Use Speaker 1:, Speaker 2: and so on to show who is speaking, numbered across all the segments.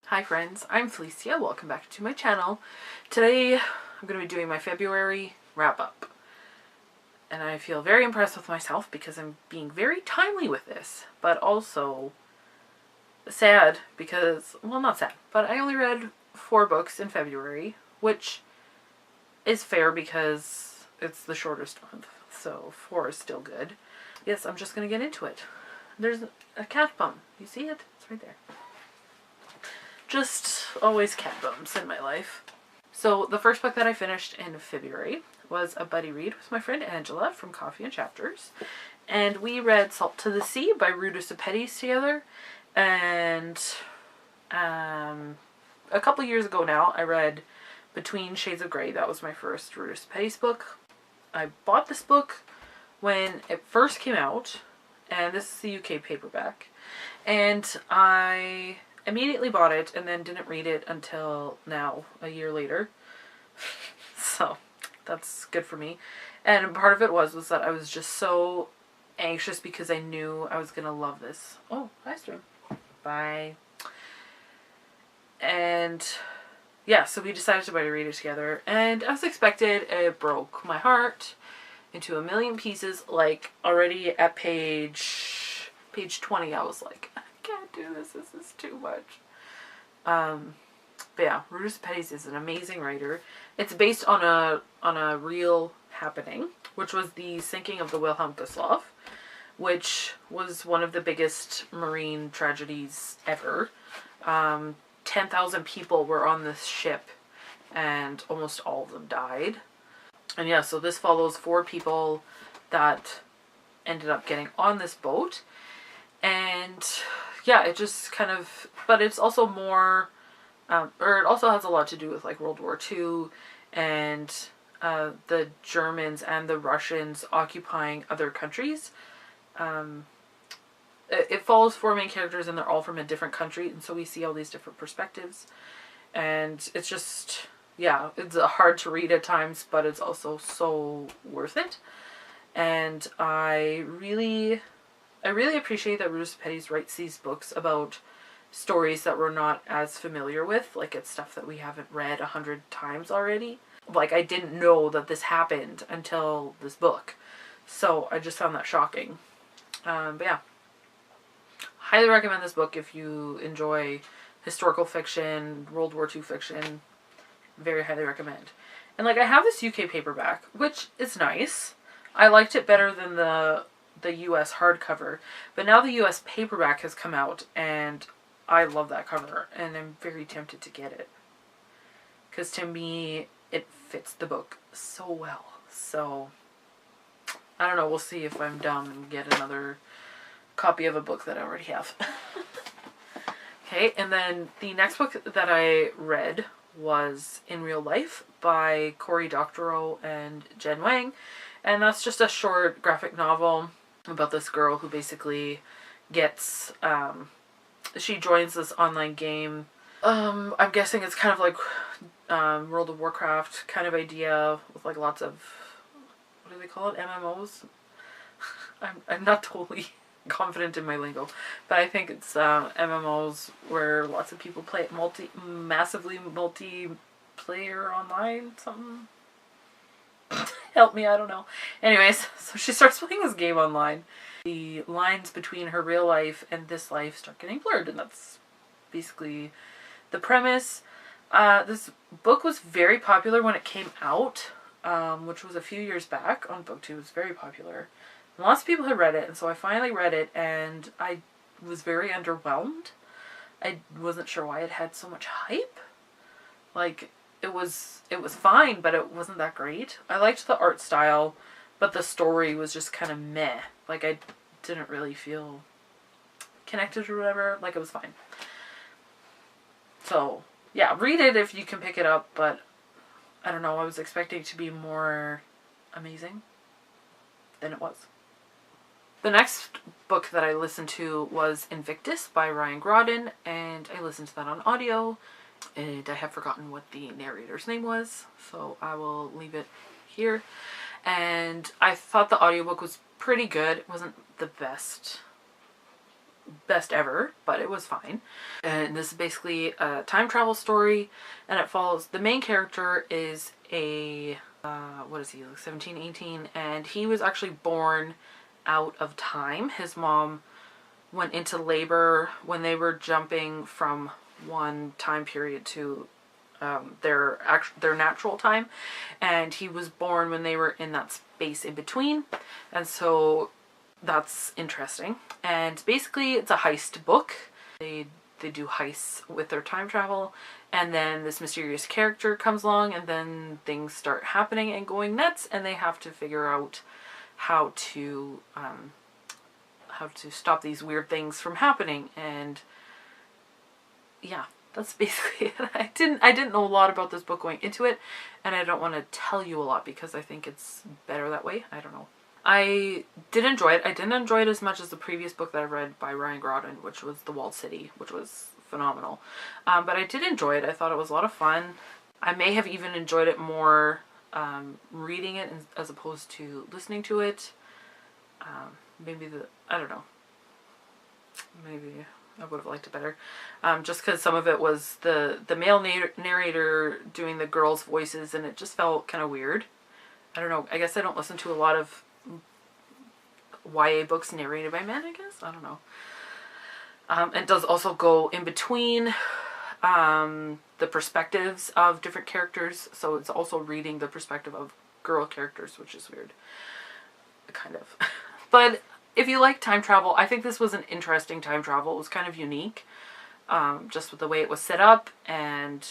Speaker 1: Hi friends, I'm Felicia. Welcome back to my channel. Today I'm going to be doing my February wrap-up. And I feel very impressed with myself because I'm being very timely with this. But also sad because, well, not sad, but I only read 4 books in February, which is fair because it's the shortest month. So 4 is still good. Yes, I'm just going to get into it. There's a cat bum. You see it? It's right there. Just always cat bums in my life. So the first book that I finished in February was a buddy read with my friend Angela from Coffee and Chapters. And we read Salt to the Sea by Ruta Sepetys together. And a couple years ago now, I read Between Shades of Grey. That was my first Ruta Sepetys book. I bought this book when it first came out. And this is the UK paperback. And I immediately bought it and then didn't read it until now, a year later. So that's good for me. And part of it was that I was just so anxious because I knew I was going to love this. Oh, hi Stream. Bye. And yeah, so we decided to read it together. And as expected, it broke my heart into a million pieces. Like already at page 20, I was like, can't do this. This is too much. But yeah, Ruta Sepetys is an amazing writer. It's based on a real happening, which was the sinking of the Wilhelm Gustloff, which was one of the biggest marine tragedies ever. 10,000 people were on this ship, and almost all of them died. And yeah, so this follows 4 people that ended up getting on this boat. And yeah, it just kind of, but it's also more, or it also has a lot to do with like World War II and the Germans and the Russians occupying other countries. It follows 4 main characters and they're all from a different country, and so we see all these different perspectives. And it's just, yeah, it's hard to read at times, but it's also so worth it. And I really appreciate that Ruta Sepetys writes these books about stories that we're not as familiar with. Like, it's stuff that we haven't read 100 times already. Like, I didn't know that this happened until this book. So I just found that shocking. But yeah. Highly recommend this book if you enjoy historical fiction, World War II fiction. Very highly recommend. And like, I have this UK paperback, which is nice. I liked it better than the US hardcover, but now the US paperback has come out and I love that cover and I'm very tempted to get it because to me it fits the book so well. So I don't know, we'll see if I'm dumb and get another copy of a book that I already have. Okay, and then the next book that I read was In Real Life by Cory Doctorow and Jen Wang, and that's just a short graphic novel about this girl who basically gets, she joins this online game. I'm guessing it's kind of like World of Warcraft kind of idea with like lots of, what do they call it, MMOs? I'm not totally confident in my lingo, but I think it's MMOs where lots of people play it massively multiplayer online, something. Help me, I don't know. Anyways, so she starts playing this game online. The lines between her real life and this life start getting blurred, and that's basically the premise. This book was very popular when it came out, which was a few years back on BookTube. It was very popular. And lots of people had read it, and so I finally read it, and I was very underwhelmed. I wasn't sure why it had so much hype. Like, it was fine, but it wasn't that great. I liked the art style, but the story was just kind of meh. Like, I didn't really feel connected or whatever. Like, it was fine. So, yeah, read it if you can pick it up, but I don't know, I was expecting it to be more amazing than it was. The next book that I listened to was Invictus by Ryan Grodin, and I listened to that on audio. And I have forgotten what the narrator's name was, so I will leave it here. And I thought the audiobook was pretty good. It wasn't the best best ever, but it was fine. And this is basically a time travel story, and it follows, the main character is a, what is he, like 17, 18, and he was actually born out of time. His mom went into labor when they were jumping from one time period to their natural time, and he was born when they were in that space in between, and so that's interesting. And basically it's a heist book. They do heists with their time travel, and then this mysterious character comes along, and then things start happening and going nuts, and they have to figure out how to stop these weird things from happening. And yeah, that's basically it. I didn't know a lot about this book going into it, and I don't want to tell you a lot because I think it's better that way. I don't know. I did enjoy it. I didn't enjoy it as much as the previous book that I read by Ryan Groden, which was The Walled City, which was phenomenal. But I did enjoy it. I thought it was a lot of fun. I may have even enjoyed it more reading it as opposed to listening to it. I don't know. Maybe I would have liked it better. Just because some of it was the male narrator doing the girls' voices, and it just felt kind of weird. I don't know. I guess I don't listen to a lot of YA books narrated by men, I guess. I don't know. It does also go in between the perspectives of different characters. So it's also reading the perspective of girl characters, which is weird. Kind of. But if you like time travel, I think this was an interesting time travel. It was kind of unique. Just with the way it was set up. And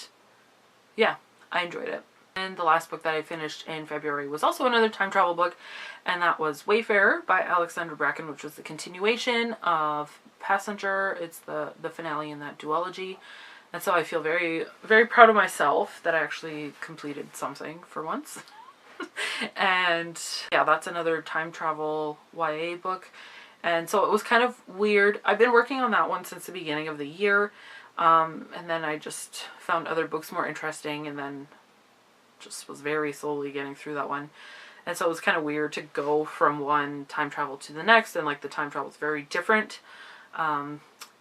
Speaker 1: yeah, I enjoyed it. And the last book that I finished in February was also another time travel book, and that was Wayfarer by Alexandra Bracken, which was the continuation of Passenger. It's the finale in that duology. And so I feel very, very proud of myself that I actually completed something for once. And yeah, that's another time travel YA book. And so it was kind of weird. I've been working on that one since the beginning of the year. And then I just found other books more interesting, and then just was very slowly getting through that one. And so it was kind of weird to go from one time travel to the next, and like the time travel is very different.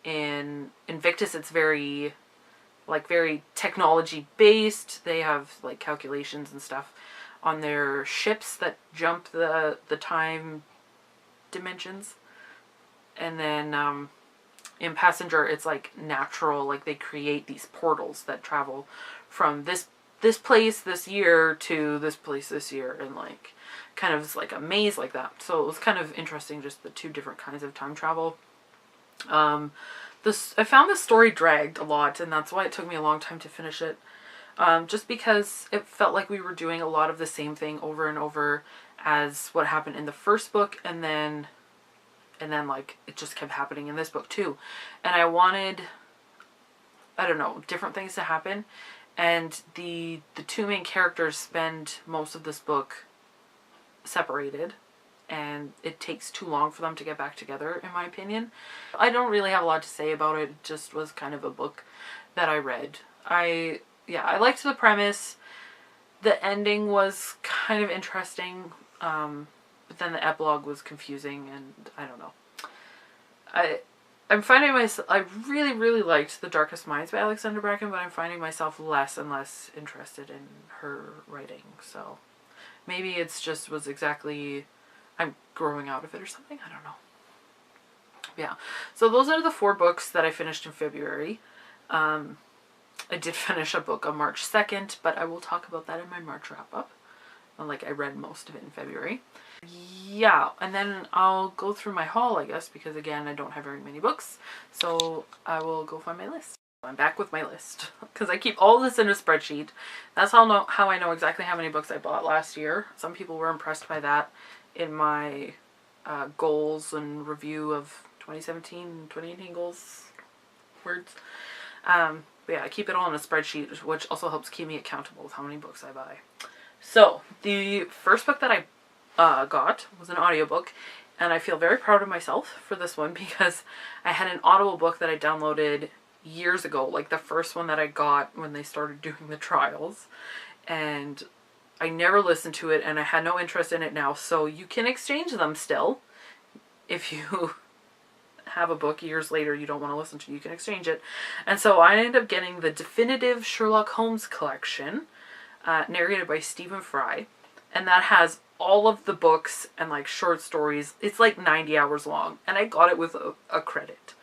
Speaker 1: In Invictus, it's very technology based. They have like calculations and stuff on their ships that jump the time dimensions. And then in Passenger, it's like natural, like they create these portals that travel from this place this year to this place this year, and like kind of like a maze like that. So it was kind of interesting, just the two different kinds of time travel. I found this story dragged a lot, and that's why it took me a long time to finish it. Just because it felt like we were doing a lot of the same thing over and over as what happened in the first book, and then like it just kept happening in this book too. And I wanted, I don't know, different things to happen. And the two main characters spend most of this book separated, and it takes too long for them to get back together, in my opinion. I don't really have a lot to say about it. It just was kind of a book that I read. I liked the premise. The ending was kind of interesting, but then the epilogue was confusing, and I don't know. I'm finding myself, I really, really liked The Darkest Minds by Alexandra Bracken, but I'm finding myself less and less interested in her writing. So maybe it's just was exactly, I'm growing out of it or something. I don't know. Yeah. So those are the 4 books that I finished in February. I did finish a book on March 2nd, but I will talk about that in my March wrap-up. Like, I read most of it in February. Yeah, and then I'll go through my haul, I guess, because again, I don't have very many books. So I will go find my list. I'm back with my list because I keep all this in a spreadsheet. That's how I know exactly how many books I bought last year. Some people were impressed by that in my goals and review of 2017, 2018 goals words. But yeah, I keep it all in a spreadsheet, which also helps keep me accountable with how many books I buy. So the first book that I got was an audiobook, and I feel very proud of myself for this one because I had an Audible book that I downloaded years ago, like the first one that I got when they started doing the trials, and I never listened to it, and I had no interest in it now. So you can exchange them still if you have a book years later you don't want to listen to, you can exchange it. And so I ended up getting the definitive Sherlock Holmes collection, narrated by Stephen Fry. And that has all of the books and like short stories. It's like 90 hours long. And I got it with a credit.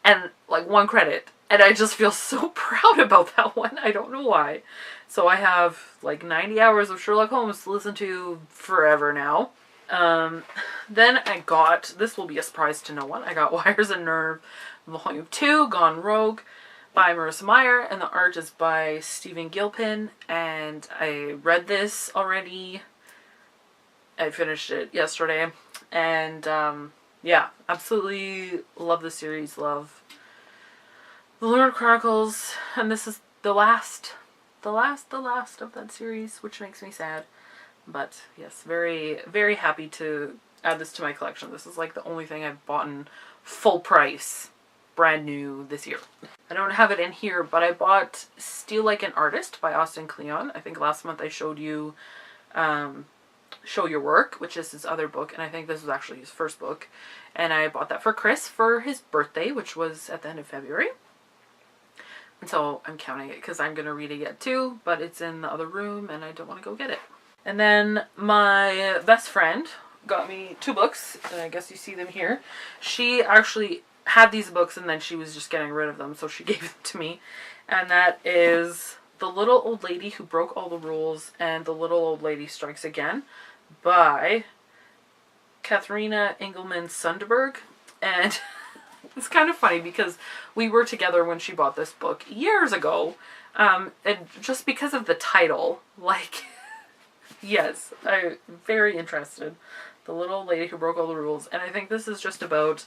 Speaker 1: And like 1 credit. And I just feel so proud about that one. I don't know why. So I have like 90 hours of Sherlock Holmes to listen to forever now. Then I got, this will be a surprise to no one, I got Wires and Nerve Volume 2, Gone Rogue, by Marissa Meyer, and the art is by Stephen Gilpin, and I read this already. I finished it yesterday, and yeah, absolutely love the series, love the Lunar Chronicles, and this is the last of that series, which makes me sad. But yes, very, very happy to add this to my collection. This is like the only thing I've bought in full price, brand new this year. I don't have it in here, but I bought Steal Like an Artist by Austin Kleon. I think last month I showed you Show Your Work, which is his other book, and I think this was actually his first book. And I bought that for Chris for his birthday, which was at the end of February. And so I'm counting it because I'm going to read it yet too, but it's in the other room and I don't want to go get it. And then my best friend got me 2 books, and I guess you see them here. She actually had these books and then she was just getting rid of them, so she gave them to me. And that is The Little Old Lady Who Broke All the Rules and The Little Old Lady Strikes Again by Katharina Engelman Sundberg. And it's kind of funny because we were together when she bought this book years ago. And just because of the title, like, yes, I'm very interested. The Little Old Lady Who Broke All the Rules. And I think this is just about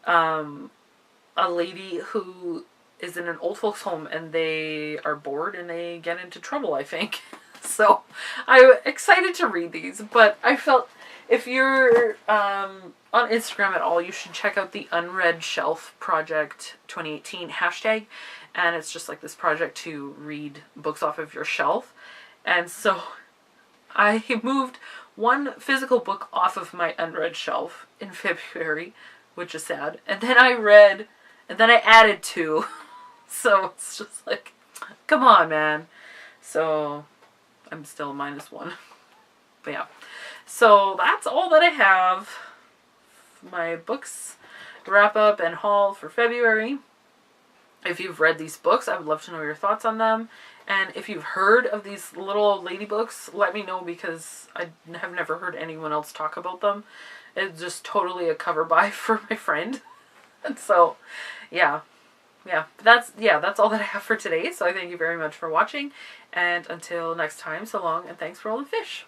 Speaker 1: a lady who is in an old folks home and they are bored and they get into trouble, I think. So I'm excited to read these, but I felt if you're on Instagram at all, you should check out the Unread Shelf Project 2018 hashtag. And it's just like this project to read books off of your shelf. And so I moved 1 physical book off of my unread shelf in February, which is sad. And then I read, and then I added 2. So it's just like, come on, man. So I'm still -1. But yeah. So that's all that I have. My books wrap up and haul for February. If you've read these books, I would love to know your thoughts on them. And if you've heard of these Little Old Lady books, let me know because I have never heard anyone else talk about them. It's just totally a cover buy for my friend. And so, yeah. That's all that I have for today. So I thank you very much for watching. And until next time, so long and thanks for all the fish.